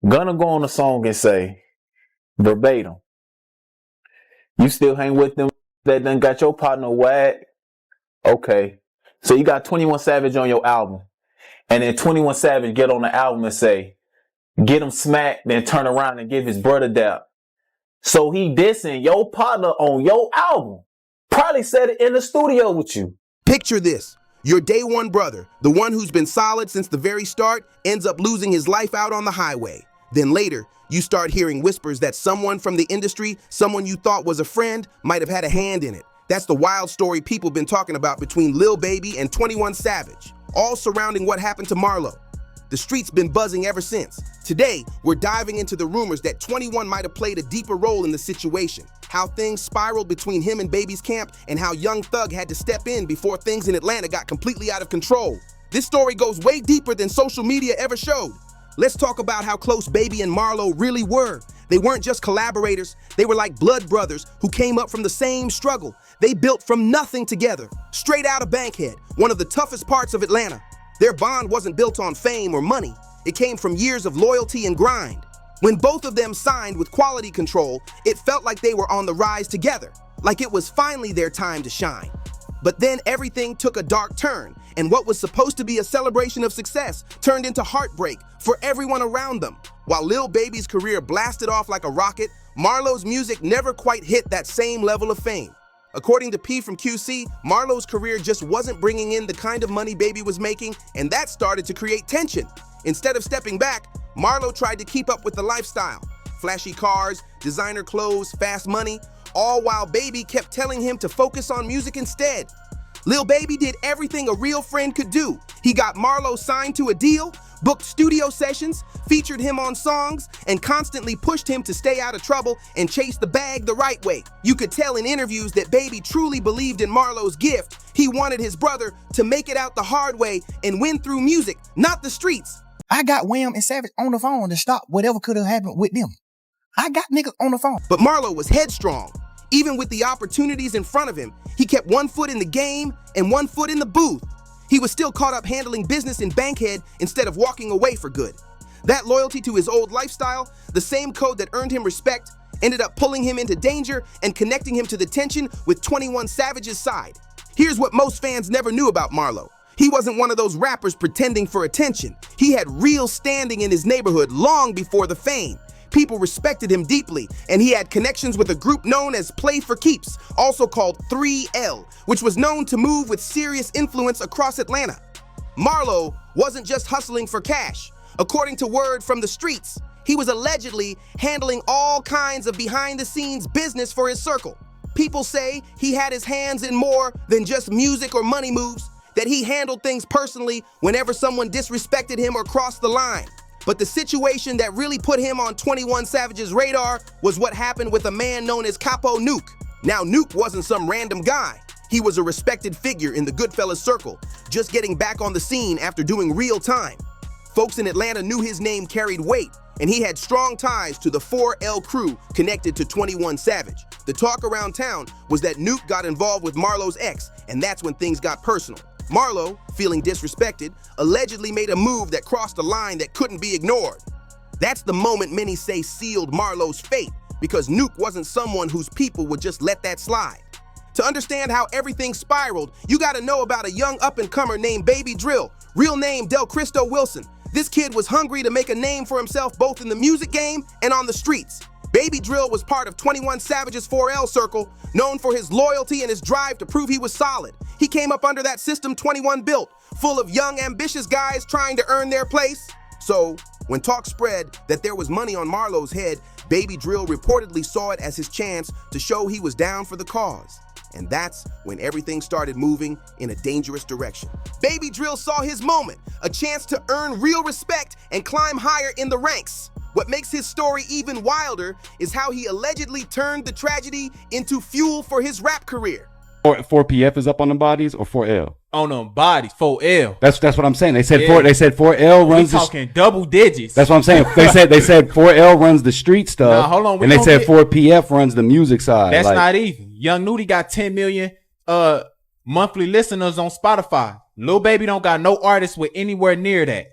Gonna go on a song and say, verbatim, you still hang with them that done got your partner whack? Okay. So you got 21 Savage on your album. And then 21 Savage get on the album and say, get him smacked, then turn around and give his brother dap. So he dissing your partner on your album. Probably said it in the studio with you. Picture this. Your day one brother, the one who's been solid since the very start, ends up losing his life out on the highway. Then later, you start hearing whispers that someone from the industry, someone you thought was a friend, might have had a hand in it. That's the wild story people been talking about between Lil Baby and 21 Savage, all surrounding what happened to Marlo. The street's been buzzing ever since. Today, we're diving into the rumors that 21 might have played a deeper role in the situation, how things spiraled between him and Baby's camp, and how Young Thug had to step in before things in Atlanta got completely out of control. This story goes way deeper than social media ever showed. Let's talk about how close Baby and Marlo really were. They weren't just collaborators, they were like blood brothers who came up from the same struggle. They built from nothing together, straight out of Bankhead, one of the toughest parts of Atlanta. Their bond wasn't built on fame or money. It came from years of loyalty and grind. When both of them signed with Quality Control, it felt like they were on the rise together, like it was finally their time to shine. But then everything took a dark turn, and what was supposed to be a celebration of success turned into heartbreak for everyone around them. While Lil Baby's career blasted off like a rocket, Marlo's music never quite hit that same level of fame. According to P from QC, Marlo's career just wasn't bringing in the kind of money Baby was making, and that started to create tension. Instead of stepping back, Marlo tried to keep up with the lifestyle. Flashy cars, designer clothes, fast money, all while Baby kept telling him to focus on music instead. Lil Baby did everything a real friend could do. He got Marlo signed to a deal, booked studio sessions, featured him on songs, and constantly pushed him to stay out of trouble and chase the bag the right way. You could tell in interviews that Baby truly believed in Marlo's gift. He wanted his brother to make it out the hard way and win through music, not the streets. I got Wham and Savage on the phone to stop whatever could have happened with them. I got niggas on the phone. But Marlo was headstrong. Even with the opportunities in front of him, he kept one foot in the game and one foot in the booth. He was still caught up handling business in Bankhead instead of walking away for good. That loyalty to his old lifestyle, the same code that earned him respect, ended up pulling him into danger and connecting him to the tension with 21 Savage's side. Here's what most fans never knew about Marlo. He wasn't one of those rappers pretending for attention. He had real standing in his neighborhood long before the fame. People respected him deeply, and he had connections with a group known as Play for Keeps, also called 3L, which was known to move with serious influence across Atlanta. Marlo wasn't just hustling for cash. According to word from the streets, he was allegedly handling all kinds of behind-the-scenes business for his circle. People say he had his hands in more than just music or money moves, that he handled things personally whenever someone disrespected him or crossed the line. But the situation that really put him on 21 Savage's radar was what happened with a man known as Capo Nuke. Now, Nuke wasn't some random guy. He was a respected figure in the Goodfellas circle, just getting back on the scene after doing real time. Folks in Atlanta knew his name carried weight, and he had strong ties to the 4L crew connected to 21 Savage. The talk around town was that Nuke got involved with Marlo's ex, and that's when things got personal. Marlo, feeling disrespected, allegedly made a move that crossed a line that couldn't be ignored. That's the moment many say sealed Marlo's fate, because Nuke wasn't someone whose people would just let that slide. To understand how everything spiraled, you gotta know about a young up-and-comer named Baby Drill, real name Del Cristo Wilson. This kid was hungry to make a name for himself both in the music game and on the streets. Baby Drill was part of 21 Savage's 4L circle, known for his loyalty and his drive to prove he was solid. He came up under that system 21 built, full of young, ambitious guys trying to earn their place. So, when talk spread that there was money on Marlo's head, Baby Drill reportedly saw it as his chance to show he was down for the cause. And that's when everything started moving in a dangerous direction. Baby Drill saw his moment, a chance to earn real respect and climb higher in the ranks. What makes his story even wilder is how he allegedly turned the tragedy into fuel for his rap career. 4PF is up on the bodies or 4L? On them bodies, 4L. That's what I'm saying. They said 4L runs. We talking double digits. That's what I'm saying. They said 4L runs the street stuff. Nah, hold on. And they said 4PF runs the music side. That's not even. Young Nudie got 10 million monthly listeners on Spotify. Lil Baby don't got no artist with anywhere near that.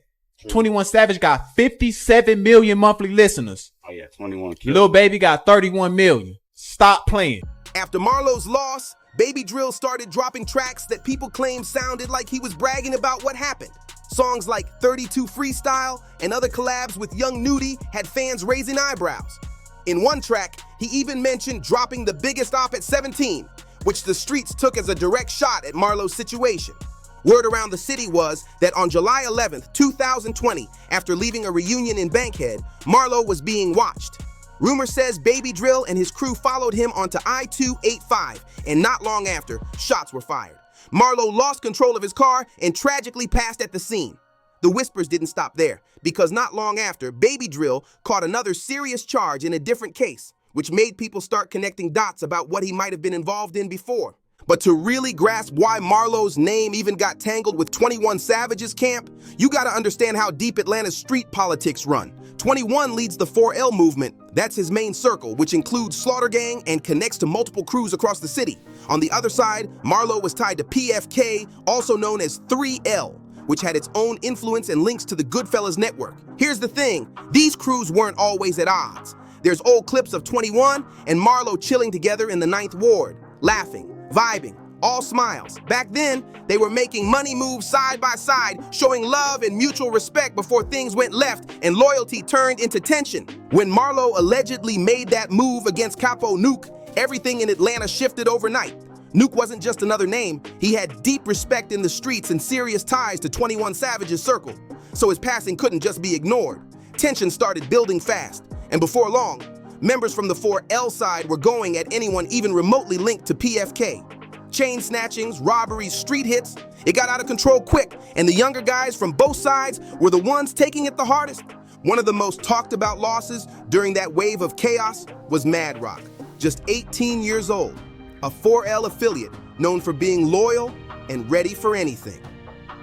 21 Savage got 57 million monthly listeners. Oh yeah, 21. Lil Baby got 31 million. Stop playing. After Marlo's loss, Baby Drill started dropping tracks that people claimed sounded like he was bragging about what happened. Songs like 32 Freestyle and other collabs with Young Nudie had fans raising eyebrows. In one track, he even mentioned dropping the biggest op at 17, which the streets took as a direct shot at Marlo's situation. Word around the city was that on July 11th, 2020, after leaving a reunion in Bankhead, Marlo was being watched. Rumor says Baby Drill and his crew followed him onto I-285, and not long after, shots were fired. Marlo lost control of his car and tragically passed at the scene. The whispers didn't stop there, because not long after, Baby Drill caught another serious charge in a different case, which made people start connecting dots about what he might have been involved in before. But to really grasp why Marlo's name even got tangled with 21 Savage's camp, you gotta understand how deep Atlanta's street politics run. 21 leads the 4L movement. That's his main circle, which includes Slaughter Gang and connects to multiple crews across the city. On the other side, Marlo was tied to PFK, also known as 3L, which had its own influence and links to the Goodfellas network. Here's the thing, these crews weren't always at odds. There's old clips of 21 and Marlo chilling together in the 9th Ward, laughing, vibing, all smiles. Back then, they were making money moves side by side, showing love and mutual respect before things went left and loyalty turned into tension. When Marlo allegedly made that move against Capo Nuke, everything in Atlanta shifted overnight. Nuke wasn't just another name, he had deep respect in the streets and serious ties to 21 Savage's circle. So his passing couldn't just be ignored. Tension started building fast, and before long, members from the 4L side were going at anyone even remotely linked to PFK. Chain snatchings, robberies, street hits, it got out of control quick, and the younger guys from both sides were the ones taking it the hardest. One of the most talked about losses during that wave of chaos was Mad Rock, just 18 years old, a 4L affiliate known for being loyal and ready for anything.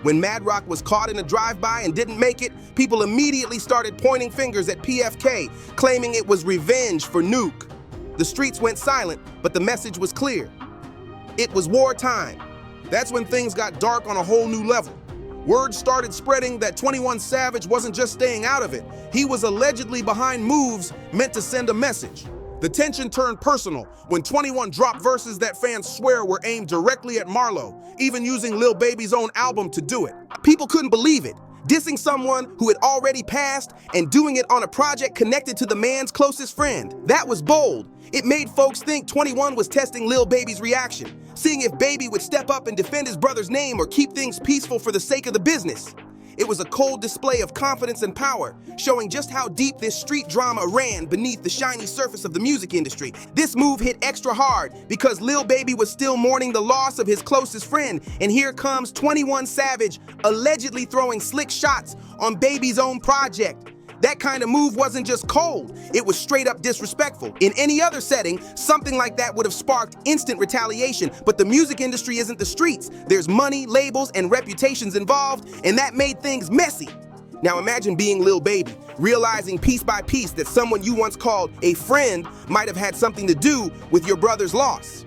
When Mad Rock was caught in a drive-by and didn't make it, people immediately started pointing fingers at PFK, claiming it was revenge for Nuke. The streets went silent, but the message was clear. It was wartime. That's when things got dark on a whole new level. Word started spreading that 21 Savage wasn't just staying out of it. He was allegedly behind moves meant to send a message. The tension turned personal when 21 dropped verses that fans swear were aimed directly at Marlo, even using Lil Baby's own album to do it. People couldn't believe it. Dissing someone who had already passed and doing it on a project connected to the man's closest friend. That was bold. It made folks think 21 was testing Lil Baby's reaction, seeing if Baby would step up and defend his brother's name or keep things peaceful for the sake of the business. It was a cold display of confidence and power, showing just how deep this street drama ran beneath the shiny surface of the music industry. This move hit extra hard because Lil Baby was still mourning the loss of his closest friend, and here comes 21 Savage allegedly throwing slick shots on Baby's own project. That kind of move wasn't just cold, it was straight up disrespectful. In any other setting, something like that would have sparked instant retaliation, but the music industry isn't the streets. There's money, labels, and reputations involved, and that made things messy. Now imagine being Lil Baby, realizing piece by piece that someone you once called a friend might have had something to do with your brother's loss.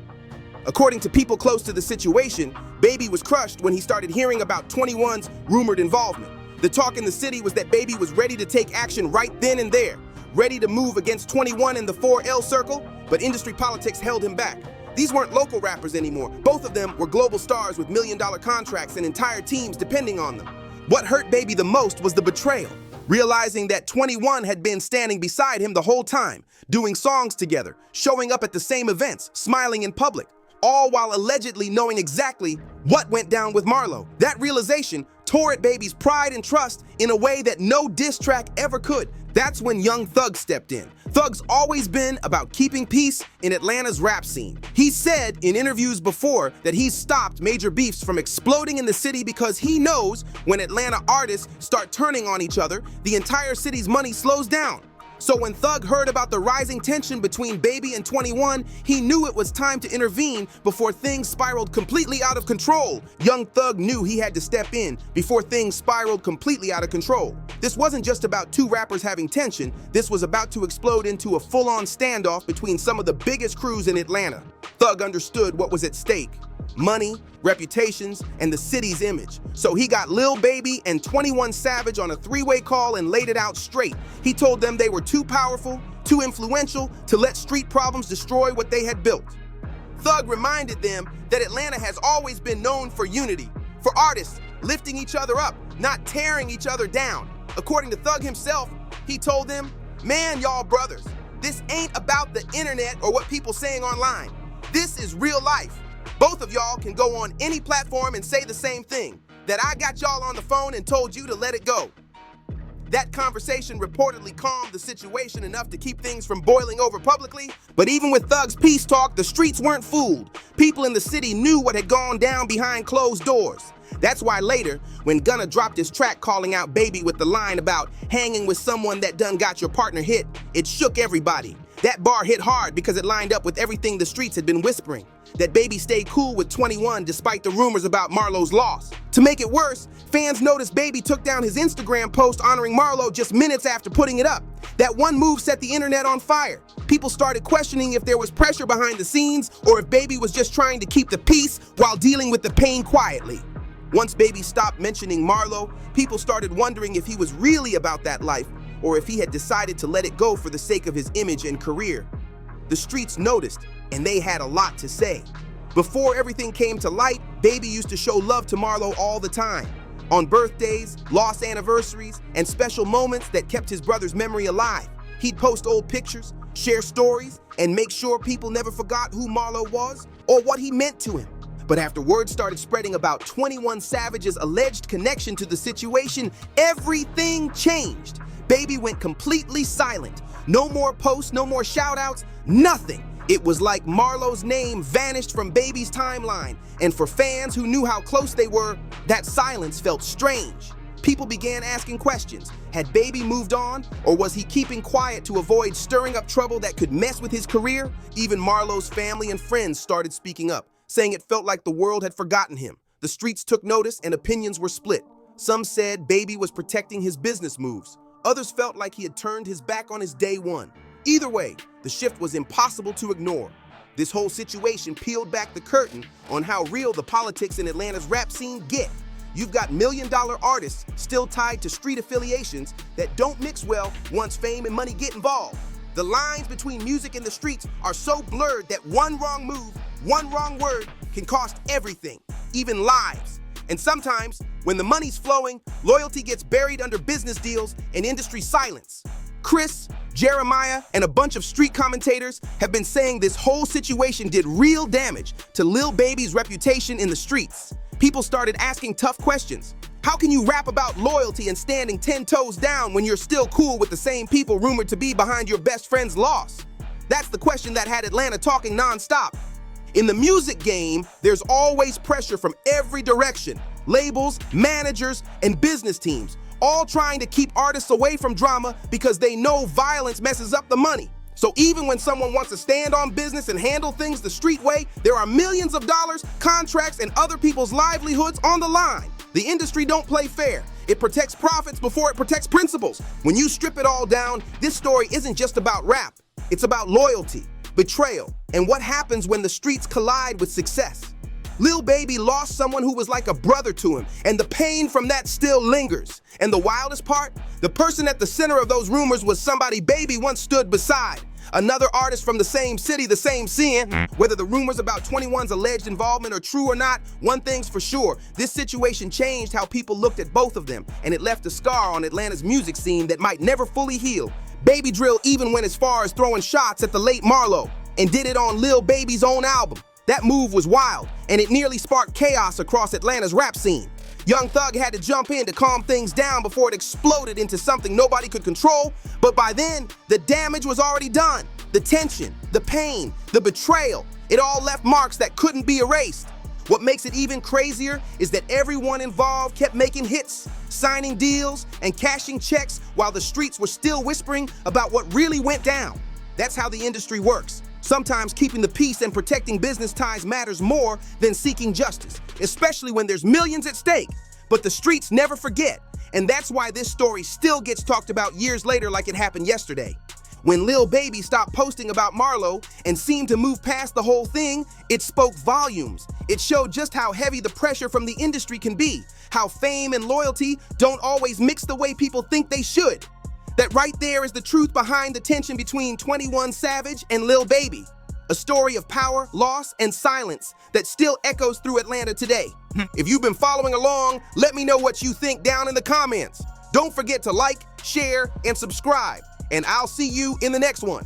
According to people close to the situation, Baby was crushed when he started hearing about 21's rumored involvement. The talk in the city was that Baby was ready to take action right then and there, ready to move against 21 in the 4L circle, but industry politics held him back. These weren't local rappers anymore. Both of them were global stars with million-dollar contracts and entire teams depending on them. What hurt Baby the most was the betrayal, realizing that 21 had been standing beside him the whole time, doing songs together, showing up at the same events, smiling in public, all while allegedly knowing exactly what went down with Marlo. That realization tore at Baby's pride and trust in a way that no diss track ever could. That's when Young Thug stepped in. Thug's always been about keeping peace in Atlanta's rap scene. He said in interviews before that he's stopped major beefs from exploding in the city because he knows when Atlanta artists start turning on each other, the entire city's money slows down. So when Thug heard about the rising tension between Baby and 21, he knew it was time to intervene before things spiraled completely out of control. Young Thug knew he had to step in before things spiraled completely out of control. This wasn't just about two rappers having tension, this was about to explode into a full-on standoff between some of the biggest crews in Atlanta. Thug understood what was at stake. money, reputations, and the city's image. So he got Lil Baby and 21 Savage on a three-way call and laid it out straight. He told them they were too powerful, too influential to let street problems destroy what they had built. Thug reminded them that Atlanta has always been known for unity, for artists lifting each other up, not tearing each other down. According to Thug himself, he told them, "Man, y'all brothers, this ain't about the internet or what people saying online. This is real life. Both of y'all can go on any platform and say the same thing, that I got y'all on the phone and told you to let it go." That conversation reportedly calmed the situation enough to keep things from boiling over publicly. But even with Thug's peace talk, the streets weren't fooled. People in the city knew what had gone down behind closed doors. That's why later, when Gunna dropped his track calling out Baby with the line about hanging with someone that done got your partner hit, it shook everybody. That bar hit hard because it lined up with everything the streets had been whispering. That Baby stayed cool with 21 despite the rumors about Marlo's loss. To make it worse, fans noticed Baby took down his Instagram post honoring Marlo just minutes after putting it up. That one move set the internet on fire. People started questioning if there was pressure behind the scenes or if Baby was just trying to keep the peace while dealing with the pain quietly. Once Baby stopped mentioning Marlo, people started wondering if he was really about that life or if he had decided to let it go for the sake of his image and career. The streets noticed, and they had a lot to say. Before everything came to light, Baby used to show love to Marlo all the time. On birthdays, lost anniversaries, and special moments that kept his brother's memory alive. He'd post old pictures, share stories, and make sure people never forgot who Marlo was or what he meant to him. But after word started spreading about 21 Savage's alleged connection to the situation, everything changed. Baby went completely silent. No more posts, no more shout-outs, nothing. It was like Marlo's name vanished from Baby's timeline, and for fans who knew how close they were, that silence felt strange. People began asking questions. Had Baby moved on, or was he keeping quiet to avoid stirring up trouble that could mess with his career? Even Marlo's family and friends started speaking up, saying it felt like the world had forgotten him. The streets took notice and opinions were split. Some said Baby was protecting his business moves. Others felt like he had turned his back on his day one. Either way, the shift was impossible to ignore. This whole situation peeled back the curtain on how real the politics in Atlanta's rap scene get. You've got million-dollar artists still tied to street affiliations that don't mix well once fame and money get involved. The lines between music and the streets are so blurred that one wrong move, one wrong word can cost everything, even lives. And sometimes, when the money's flowing, loyalty gets buried under business deals and industry silence. Chris, Jeremiah, and a bunch of street commentators have been saying this whole situation did real damage to Lil Baby's reputation in the streets. People started asking tough questions. How can you rap about loyalty and standing 10 toes down when you're still cool with the same people rumored to be behind your best friend's loss? That's the question that had Atlanta talking nonstop. In the music game, there's always pressure from every direction. Labels, managers, and business teams, all trying to keep artists away from drama because they know violence messes up the money. So even when someone wants to stand on business and handle things the street way, there are millions of dollars, contracts, and other people's livelihoods on the line. The industry don't play fair. It protects profits before it protects principles. When you strip it all down, this story isn't just about rap. It's about loyalty, betrayal, and what happens when the streets collide with success. Lil Baby lost someone who was like a brother to him, and the pain from that still lingers. And the wildest part, the person at the center of those rumors was somebody Baby once stood beside. Another artist from the same city, the same scene. Whether the rumors about 21's alleged involvement are true or not, one thing's for sure, this situation changed how people looked at both of them, and it left a scar on Atlanta's music scene that might never fully heal. Baby Drill even went as far as throwing shots at the late Marlo, and did it on Lil Baby's own album. That move was wild, and it nearly sparked chaos across Atlanta's rap scene. Young Thug had to jump in to calm things down before it exploded into something nobody could control, but by then, the damage was already done. The tension, the pain, the betrayal, it all left marks that couldn't be erased. What makes it even crazier is that everyone involved kept making hits, signing deals, and cashing checks while the streets were still whispering about what really went down. That's how the industry works. Sometimes keeping the peace and protecting business ties matters more than seeking justice, especially when there's millions at stake. But the streets never forget, and that's why this story still gets talked about years later like it happened yesterday. When Lil Baby stopped posting about Marlo and seemed to move past the whole thing, it spoke volumes. It showed just how heavy the pressure from the industry can be, how fame and loyalty don't always mix the way people think they should. That right there is the truth behind the tension between 21 Savage and Lil Baby. A story of power, loss, and silence that still echoes through Atlanta today. If you've been following along, let me know what you think down in the comments. Don't forget to like, share, and subscribe, and I'll see you in the next one.